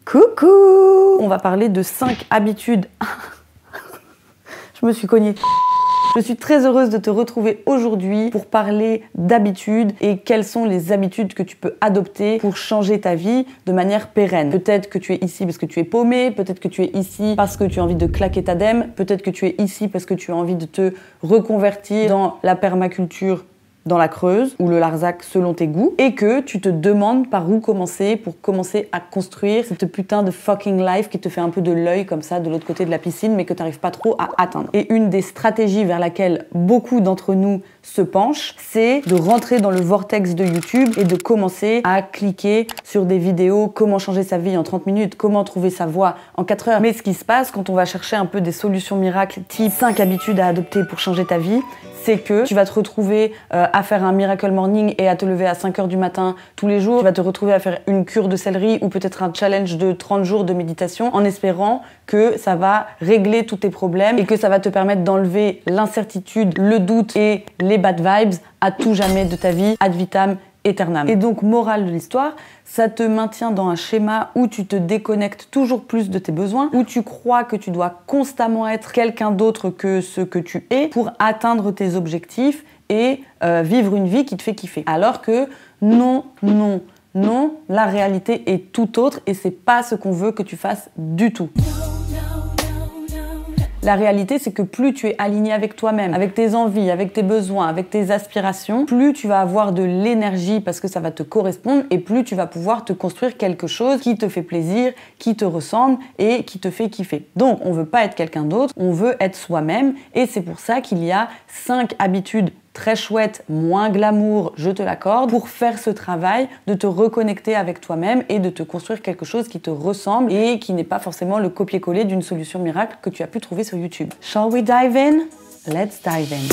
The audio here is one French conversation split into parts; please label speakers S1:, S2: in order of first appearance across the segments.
S1: Coucou! On va parler de 5 habitudes. Je me suis cognée. Je suis très heureuse de te retrouver aujourd'hui pour parler d'habitudes et quelles sont les habitudes que tu peux adopter pour changer ta vie de manière pérenne. Peut-être que tu es ici parce que tu es paumé, peut-être que tu es ici parce que tu as envie de claquer ta dème, peut-être que tu es ici parce que tu as envie de te reconvertir dans la permaculture dans la Creuse ou le Larzac selon tes goûts et que tu te demandes par où commencer pour commencer à construire cette putain de fucking life qui te fait un peu de l'œil comme ça de l'autre côté de la piscine mais que tu n'arrives pas trop à atteindre. Et une des stratégies vers laquelle beaucoup d'entre nous se penchent, c'est de rentrer dans le vortex de YouTube et de commencer à cliquer sur des vidéos, comment changer sa vie en 30 minutes, comment trouver sa voie en 4 heures. Mais ce qui se passe quand on va chercher un peu des solutions miracles type 5 habitudes à adopter pour changer ta vie, c'est que tu vas te retrouver à faire un miracle morning et à te lever à 5 heures du matin tous les jours. Tu vas te retrouver à faire une cure de céleri ou peut-être un challenge de 30 jours de méditation en espérant que ça va régler tous tes problèmes et que ça va te permettre d'enlever l'incertitude, le doute et les bad vibes à tout jamais de ta vie, ad vitam aeternam. Et donc, morale de l'histoire, ça te maintient dans un schéma où tu te déconnectes toujours plus de tes besoins, où tu crois que tu dois constamment être quelqu'un d'autre que ce que tu es pour atteindre tes objectifs et vivre une vie qui te fait kiffer. Alors que non, non, non, la réalité est tout autre et c'est pas ce qu'on veut que tu fasses du tout. La réalité, c'est que plus tu es aligné avec toi-même, avec tes envies, avec tes besoins, avec tes aspirations, plus tu vas avoir de l'énergie parce que ça va te correspondre et plus tu vas pouvoir te construire quelque chose qui te fait plaisir, qui te ressemble et qui te fait kiffer. Donc, on veut pas être quelqu'un d'autre, on veut être soi-même et c'est pour ça qu'il y a 5 habitudes très chouette, moins glamour, je te l'accorde, pour faire ce travail de te reconnecter avec toi-même et de te construire quelque chose qui te ressemble et qui n'est pas forcément le copier-coller d'une solution miracle que tu as pu trouver sur YouTube. Shall we dive in? Let's dive in.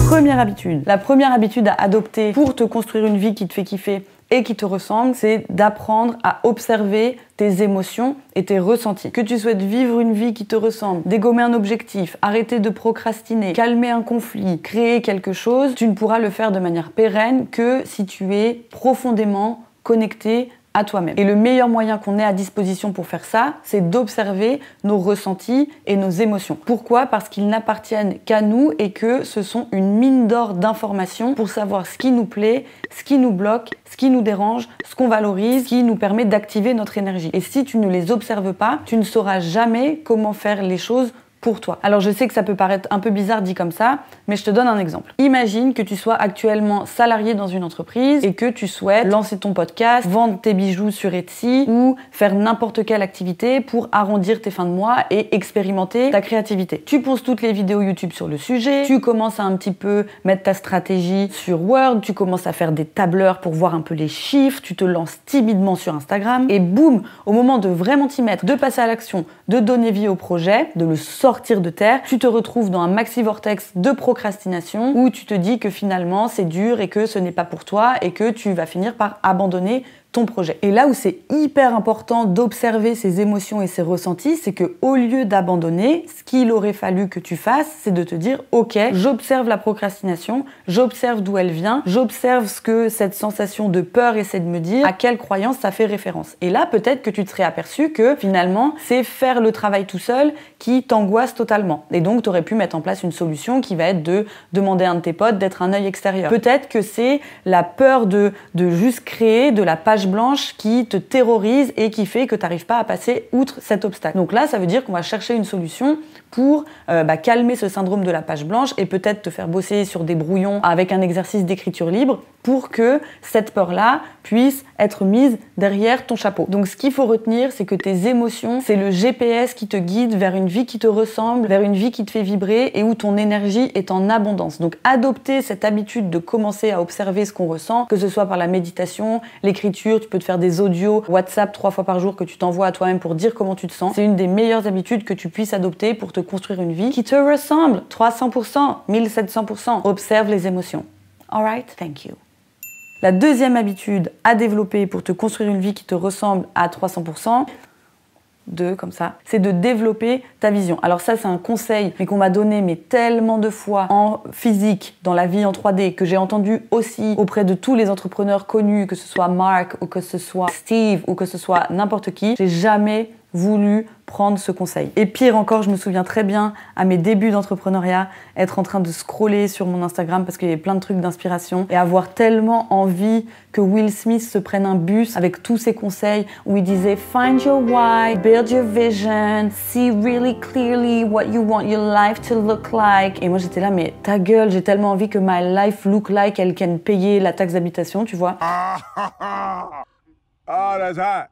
S1: Première habitude. La première habitude à adopter pour te construire une vie qui te fait kiffer et qui te ressemble, c'est d'apprendre à observer tes émotions et tes ressentis. Que tu souhaites vivre une vie qui te ressemble, dégommer un objectif, arrêter de procrastiner, calmer un conflit, créer quelque chose, tu ne pourras le faire de manière pérenne que si tu es profondément connecté à toi-même. Et le meilleur moyen qu'on ait à disposition pour faire ça, c'est d'observer nos ressentis et nos émotions. Pourquoi ? Parce qu'ils n'appartiennent qu'à nous et que ce sont une mine d'or d'informations pour savoir ce qui nous plaît, ce qui nous bloque, ce qui nous dérange, ce qu'on valorise, ce qui nous permet d'activer notre énergie. Et si tu ne les observes pas, tu ne sauras jamais comment faire les choses pour toi. Alors je sais que ça peut paraître un peu bizarre dit comme ça, mais je te donne un exemple. Imagine que tu sois actuellement salarié dans une entreprise et que tu souhaites lancer ton podcast, vendre tes bijoux sur Etsy ou faire n'importe quelle activité pour arrondir tes fins de mois et expérimenter ta créativité. Tu poses toutes les vidéos YouTube sur le sujet, tu commences à un petit peu mettre ta stratégie sur Word, tu commences à faire des tableurs pour voir un peu les chiffres, tu te lances timidement sur Instagram et boum, au moment de vraiment t'y mettre, de passer à l'action, de donner vie au projet, de le sortir de terre, tu te retrouves dans un maxi vortex de procrastination où tu te dis que finalement c'est dur et que ce n'est pas pour toi et que tu vas finir par abandonner ton projet. Et là où c'est hyper important d'observer ses émotions et ses ressentis, c'est que au lieu d'abandonner, ce qu'il aurait fallu que tu fasses, c'est de te dire ok, j'observe la procrastination, j'observe d'où elle vient, j'observe ce que cette sensation de peur essaie de me dire, à quelle croyance ça fait référence. Et là, peut-être que tu te serais aperçu que finalement, c'est faire le travail tout seul qui t'angoisse totalement. Et donc, tu aurais pu mettre en place une solution qui va être de demander à un de tes potes d'être un œil extérieur. Peut-être que c'est la peur de juste créer de la page blanche qui te terrorise et qui fait que tu n'arrives pas à passer outre cet obstacle. Donc là, ça veut dire qu'on va chercher une solution pour calmer ce syndrome de la page blanche et peut-être te faire bosser sur des brouillons avec un exercice d'écriture libre pour que cette peur-là puisse être mise derrière ton chapeau. Donc ce qu'il faut retenir, c'est que tes émotions, c'est le GPS qui te guide vers une vie qui te ressemble, vers une vie qui te fait vibrer et où ton énergie est en abondance. Donc adopter cette habitude de commencer à observer ce qu'on ressent, que ce soit par la méditation, l'écriture, tu peux te faire des audios WhatsApp 3 fois par jour que tu t'envoies à toi-même pour dire comment tu te sens. C'est une des meilleures habitudes que tu puisses adopter pour te construire une vie qui te ressemble 300%, 1700%. Observe les émotions. Alright, thank you. La deuxième habitude à développer pour te construire une vie qui te ressemble à 300%, 2 comme ça, c'est de développer ta vision. Alors ça, c'est un conseil, mais qu'on m'a donné mais tellement de fois en physique, dans la vie en 3D, que j'ai entendu aussi auprès de tous les entrepreneurs connus, que ce soit Mark ou que ce soit Steve ou que ce soit n'importe qui. J'ai jamais voulu prendre ce conseil. Et pire encore, je me souviens très bien à mes débuts d'entrepreneuriat, être en train de scroller sur mon Instagram parce qu'il y avait plein de trucs d'inspiration et avoir tellement envie que Will Smith se prenne un bus avec tous ses conseils où il disait Find your why, build your vision, see really clearly what you want your life to look like. Et moi j'étais là, mais ta gueule, j'ai tellement envie que my life look like elle can payer la taxe d'habitation, tu vois.
S2: Oh, that's hot.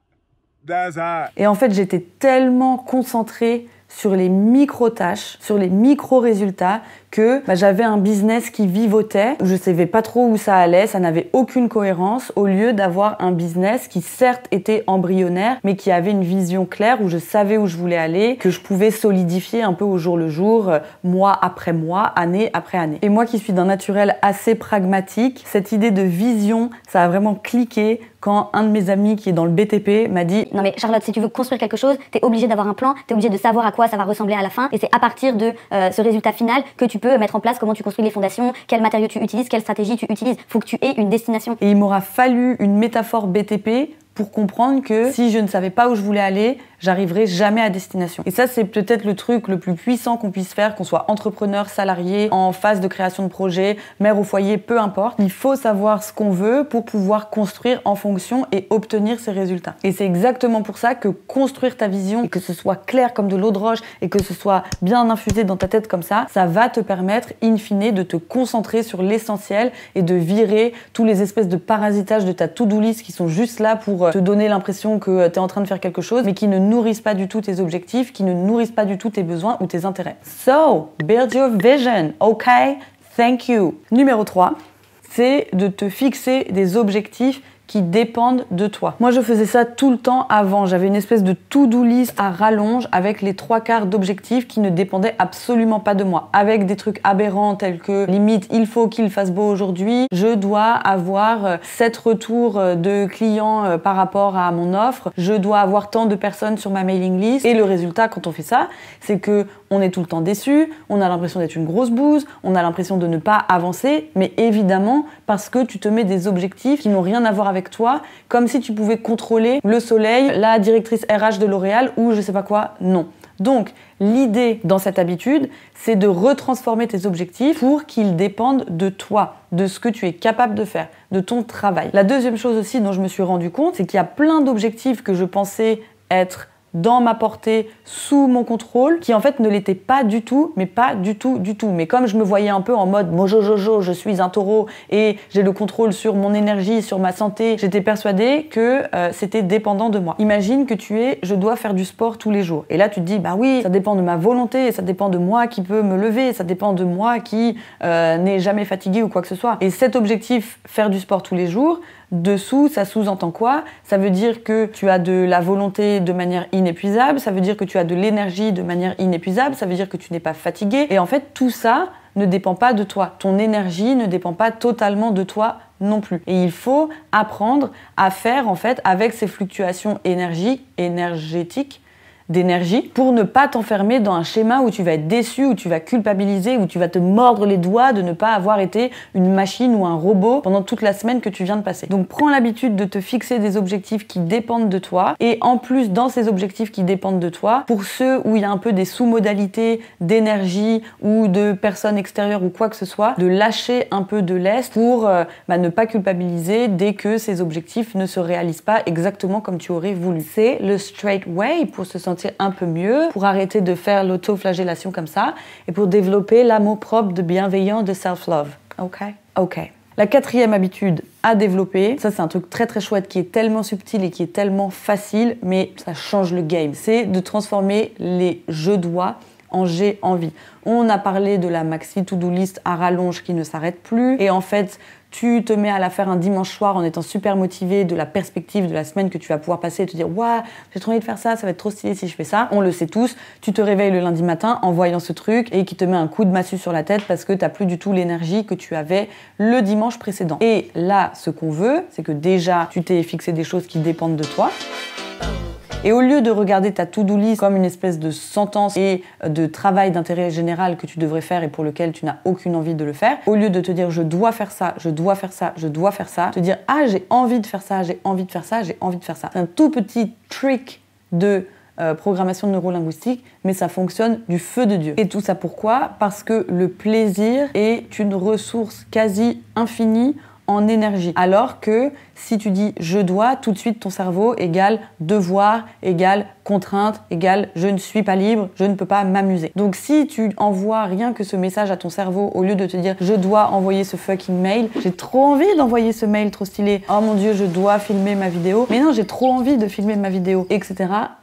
S1: Et en fait, j'étais tellement concentrée sur les micro-tâches, sur les micro-résultats, que j'avais un business qui vivotait, où je ne savais pas trop où ça allait, ça n'avait aucune cohérence, au lieu d'avoir un business qui certes était embryonnaire, mais qui avait une vision claire, où je savais où je voulais aller, que je pouvais solidifier un peu au jour le jour, mois après mois, année après année. Et moi qui suis d'un naturel assez pragmatique, cette idée de vision, ça a vraiment cliqué quand un de mes amis qui est dans le BTP m'a dit «
S3: Non mais Charlotte, si tu veux construire quelque chose, t'es obligée d'avoir un plan, t'es obligée de savoir à quoi ça va ressembler à la fin, et c'est à partir de ce résultat final que tu peux mettre en place comment tu construis les fondations, quels matériaux tu utilises, quelle stratégie tu utilises. Faut que tu aies une destination. »
S1: Et il m'aura fallu une métaphore BTP pour comprendre que si je ne savais pas où je voulais aller, j'arriverais jamais à destination. Et ça, c'est peut-être le truc le plus puissant qu'on puisse faire, qu'on soit entrepreneur, salarié, en phase de création de projet, mère au foyer, peu importe. Il faut savoir ce qu'on veut pour pouvoir construire en fonction et obtenir ses résultats. Et c'est exactement pour ça que construire ta vision, et que ce soit clair comme de l'eau de roche, et que ce soit bien infusé dans ta tête comme ça va te permettre, in fine, de te concentrer sur l'essentiel et de virer tous les espèces de parasitages de ta to-do list qui sont juste là pour te donner l'impression que tu es en train de faire quelque chose, mais qui ne nourrissent pas du tout tes objectifs, qui ne nourrissent pas du tout tes besoins ou tes intérêts. So, build your vision, ok? Thank you. Numéro 3, c'est de te fixer des objectifs qui dépendent de toi. Moi, je faisais ça tout le temps avant. J'avais une espèce de to-do list à rallonge avec les 3/4 d'objectifs qui ne dépendaient absolument pas de moi. Avec des trucs aberrants tels que, limite, il faut qu'il fasse beau aujourd'hui, je dois avoir 7 retours de clients par rapport à mon offre, je dois avoir tant de personnes sur ma mailing list. Et le résultat, quand on fait ça, c'est que on est tout le temps déçu, on a l'impression d'être une grosse bouse, on a l'impression de ne pas avancer, mais évidemment parce que tu te mets des objectifs qui n'ont rien à voir avec toi, comme si tu pouvais contrôler le soleil, la directrice RH de L'Oréal ou je sais pas quoi, non. Donc, l'idée dans cette habitude, c'est de retransformer tes objectifs pour qu'ils dépendent de toi, de ce que tu es capable de faire, de ton travail. La deuxième chose aussi dont je me suis rendu compte, c'est qu'il y a plein d'objectifs que je pensais être dans ma portée, sous mon contrôle, qui en fait ne l'étaient pas du tout, mais pas du tout, du tout. Mais comme je me voyais un peu en mode mojo jojo, je suis un taureau et j'ai le contrôle sur mon énergie, sur ma santé, j'étais persuadée que c'était dépendant de moi. Imagine que je dois faire du sport tous les jours. Et là tu te dis, bah oui, ça dépend de ma volonté, ça dépend de moi qui peut me lever, ça dépend de moi qui n'est jamais fatigué ou quoi que ce soit. Et cet objectif, faire du sport tous les jours, dessous, ça sous-entend quoi? Ça veut dire que tu as de la volonté de manière inépuisable, ça veut dire que tu as de l'énergie de manière inépuisable, ça veut dire que tu n'es pas fatigué. Et en fait, tout ça ne dépend pas de toi. Ton énergie ne dépend pas totalement de toi non plus. Et il faut apprendre à faire, en fait, avec ces fluctuations énergétiques, d'énergie pour ne pas t'enfermer dans un schéma où tu vas être déçu, où tu vas culpabiliser, où tu vas te mordre les doigts de ne pas avoir été une machine ou un robot pendant toute la semaine que tu viens de passer. Donc prends l'habitude de te fixer des objectifs qui dépendent de toi et en plus dans ces objectifs qui dépendent de toi, pour ceux où il y a un peu des sous-modalités d'énergie ou de personnes extérieures ou quoi que ce soit, de lâcher un peu de lest pour ne pas culpabiliser dès que ces objectifs ne se réalisent pas exactement comme tu aurais voulu. C'est le straight way pour se sentir un peu mieux, pour arrêter de faire l'autoflagellation comme ça et pour développer l'amour propre de bienveillant, de self-love. Ok. La 4e habitude à développer, ça c'est un truc très très chouette qui est tellement subtil et qui est tellement facile, mais ça change le game. C'est de transformer les je dois en j'ai envie. On a parlé de la maxi to-do list à rallonge qui ne s'arrête plus et en fait tu te mets à la faire un dimanche soir en étant super motivé de la perspective de la semaine que tu vas pouvoir passer et te dire « Waouh, j'ai trop envie de faire ça, ça va être trop stylé si je fais ça ». On le sait tous, tu te réveilles le lundi matin en voyant ce truc et qui te met un coup de massue sur la tête parce que t'as plus du tout l'énergie que tu avais le dimanche précédent. Et là, ce qu'on veut, c'est que déjà, tu t'es fixé des choses qui dépendent de toi. Et au lieu de regarder ta to-do list comme une espèce de sentence et de travail d'intérêt général que tu devrais faire et pour lequel tu n'as aucune envie de le faire, au lieu de te dire je dois faire ça, je dois faire ça, je dois faire ça, te dire ah j'ai envie de faire ça, j'ai envie de faire ça, j'ai envie de faire ça. C'est un tout petit trick de programmation neurolinguistique, mais ça fonctionne du feu de Dieu. Et tout ça pourquoi? Parce que le plaisir est une ressource quasi infinie en énergie. Alors que si tu dis je dois, tout de suite ton cerveau égale devoir, égale contrainte, égale je ne suis pas libre, je ne peux pas m'amuser. Donc si tu envoies rien que ce message à ton cerveau au lieu de te dire je dois envoyer ce fucking mail, j'ai trop envie d'envoyer ce mail trop stylé, oh mon dieu je dois filmer ma vidéo, mais non j'ai trop envie de filmer ma vidéo, etc.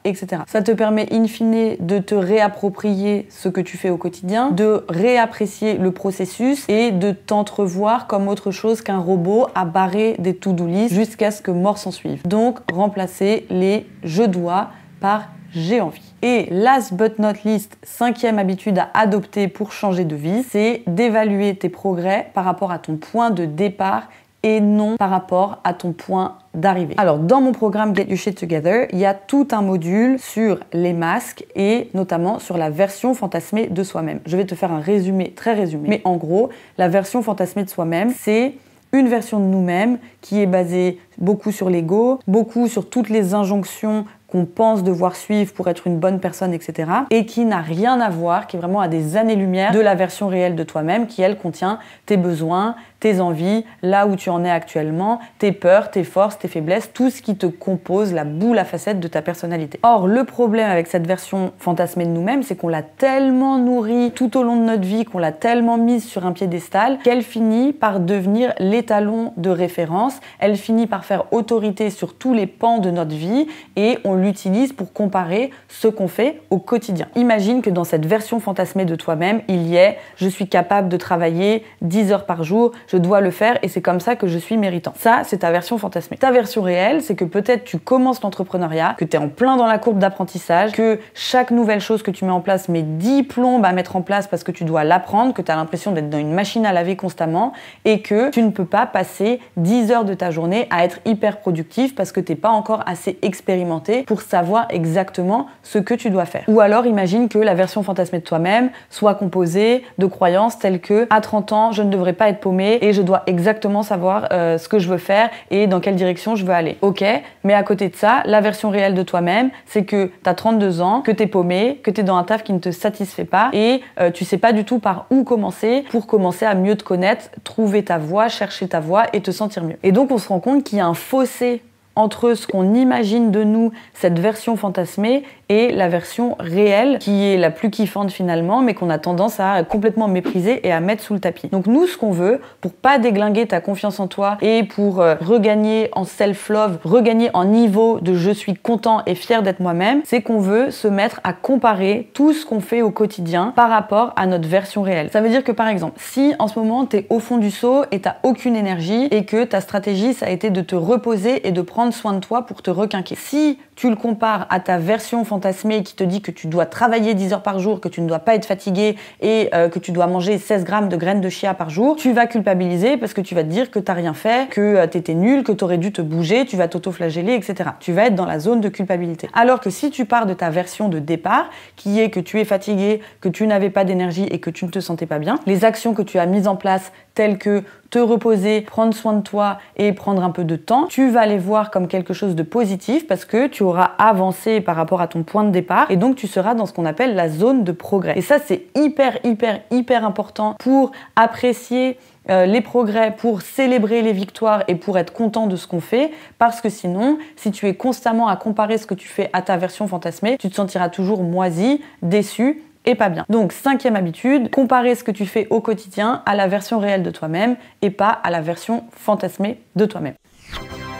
S1: etc. Ça te permet in fine de te réapproprier ce que tu fais au quotidien, de réapprécier le processus et de t'entrevoir comme autre chose qu'un robot à barrer des to-do list jusqu'à ce que mort s'en suive. Donc remplacer les je dois par j'ai envie. Et last but not least, 5e habitude à adopter pour changer de vie, c'est d'évaluer tes progrès par rapport à ton point de départ et non par rapport à ton point d'arrivée. Alors dans mon programme Get Your Shit Together, il y a tout un module sur les masques et notamment sur la version fantasmée de soi-même. Je vais te faire un résumé, très résumé. Mais en gros, la version fantasmée de soi-même, c'est une version de nous-mêmes qui est basée beaucoup sur l'ego, beaucoup sur toutes les injonctions qu'on pense devoir suivre pour être une bonne personne, etc. Et qui n'a rien à voir, qui est vraiment à des années-lumière de la version réelle de toi-même, qui elle contient tes besoins, tes envies, là où tu en es actuellement, tes peurs, tes forces, tes faiblesses, tout ce qui te compose, la boule à facettes de ta personnalité. Or, le problème avec cette version fantasmée de nous-mêmes, c'est qu'on l'a tellement nourrie tout au long de notre vie, qu'on l'a tellement mise sur un piédestal, qu'elle finit par devenir l'étalon de référence, elle finit par faire autorité sur tous les pans de notre vie et on l'utilise pour comparer ce qu'on fait au quotidien. Imagine que dans cette version fantasmée de toi-même, il y ait « je suis capable de travailler 10 heures par jour, je dois le faire et c'est comme ça que je suis méritant ». Ça, c'est ta version fantasmée. Ta version réelle, c'est que peut-être tu commences l'entrepreneuriat, que tu es en plein dans la courbe d'apprentissage, que chaque nouvelle chose que tu mets en place met 10 plombes à mettre en place parce que tu dois l'apprendre, que tu as l'impression d'être dans une machine à laver constamment et que tu ne peux pas passer 10 heures de ta journée à être hyper productif parce que tu n'es pas encore assez expérimenté pour savoir exactement ce que tu dois faire. Ou alors imagine que la version fantasmée de toi-même soit composée de croyances telles que à 30 ans, je ne devrais pas être paumé et je dois exactement savoir ce que je veux faire et dans quelle direction je veux aller. Ok, mais à côté de ça, la version réelle de toi-même, c'est que tu as 32 ans, que tu es paumé, que tu es dans un taf qui ne te satisfait pas et tu sais pas du tout par où commencer pour commencer à mieux te connaître, trouver ta voie, chercher ta voie et te sentir mieux. Et donc on se rend compte qu'il y a un fossé entre ce qu'on imagine de nous, cette version fantasmée, et la version réelle, qui est la plus kiffante finalement, mais qu'on a tendance à complètement mépriser et à mettre sous le tapis. Donc nous, ce qu'on veut, pour pas déglinguer ta confiance en toi et pour regagner en self-love, regagner en niveau de je suis content et fier d'être moi-même, c'est qu'on veut se mettre à comparer tout ce qu'on fait au quotidien par rapport à notre version réelle. Ça veut dire que par exemple, si en ce moment t'es au fond du seau et t'as aucune énergie et que ta stratégie ça a été de te reposer et de prendre soin de toi pour te requinquer. Si tu le compares à ta version fantasmée qui te dit que tu dois travailler 10 heures par jour, que tu ne dois pas être fatigué et que tu dois manger 16 grammes de graines de chia par jour, tu vas culpabiliser parce que tu vas te dire que t'as rien fait, que t'étais nul, que t'aurais dû te bouger, tu vas t'auto-flageller, etc. Tu vas être dans la zone de culpabilité. Alors que si tu pars de ta version de départ, qui est que tu es fatigué, que tu n'avais pas d'énergie et que tu ne te sentais pas bien, les actions que tu as mises en place, telles que te reposer, prendre soin de toi et prendre un peu de temps, tu vas les voir comme quelque chose de positif parce que tu auras avancé par rapport à ton point de départ et donc tu seras dans ce qu'on appelle la zone de progrès. Et ça, c'est hyper important pour apprécier les progrès, pour célébrer les victoires et pour être content de ce qu'on fait, parce que sinon, si tu es constamment à comparer ce que tu fais à ta version fantasmée, tu te sentiras toujours moisi, déçu et pas bien. Donc 5e habitude, comparer ce que tu fais au quotidien à la version réelle de toi-même et pas à la version fantasmée de toi-même.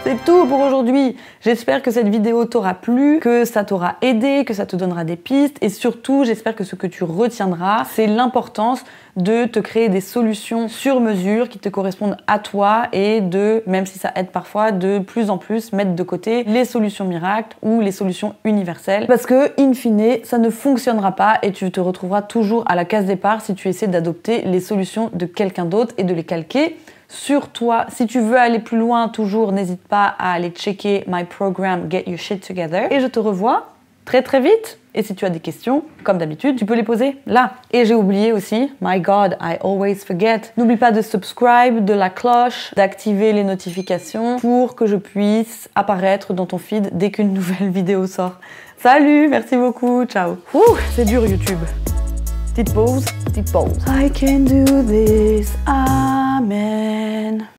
S1: C'est tout pour aujourd'hui. J'espère que cette vidéo t'aura plu, que ça t'aura aidé, que ça te donnera des pistes et surtout, j'espère que ce que tu retiendras, c'est l'importance de te créer des solutions sur mesure qui te correspondent à toi et de, même si ça aide parfois, de plus en plus mettre de côté les solutions miracles ou les solutions universelles parce que, in fine, ça ne fonctionnera pas et tu te retrouveras toujours à la case départ si tu essaies d'adopter les solutions de quelqu'un d'autre et de les calquer sur toi. Si tu veux aller plus loin, toujours, n'hésite pas à aller checker my program Get Your Shit Together. Et je te revois très très vite. Et si tu as des questions, comme d'habitude, tu peux les poser là. Et j'ai oublié aussi, my God, I always forget. N'oublie pas de subscribe, de la cloche, d'activer les notifications pour que je puisse apparaître dans ton feed dès qu'une nouvelle vidéo sort. Salut, merci beaucoup, ciao. Ouh, c'est dur YouTube. Petite pause, petite pause. I can do this, amen.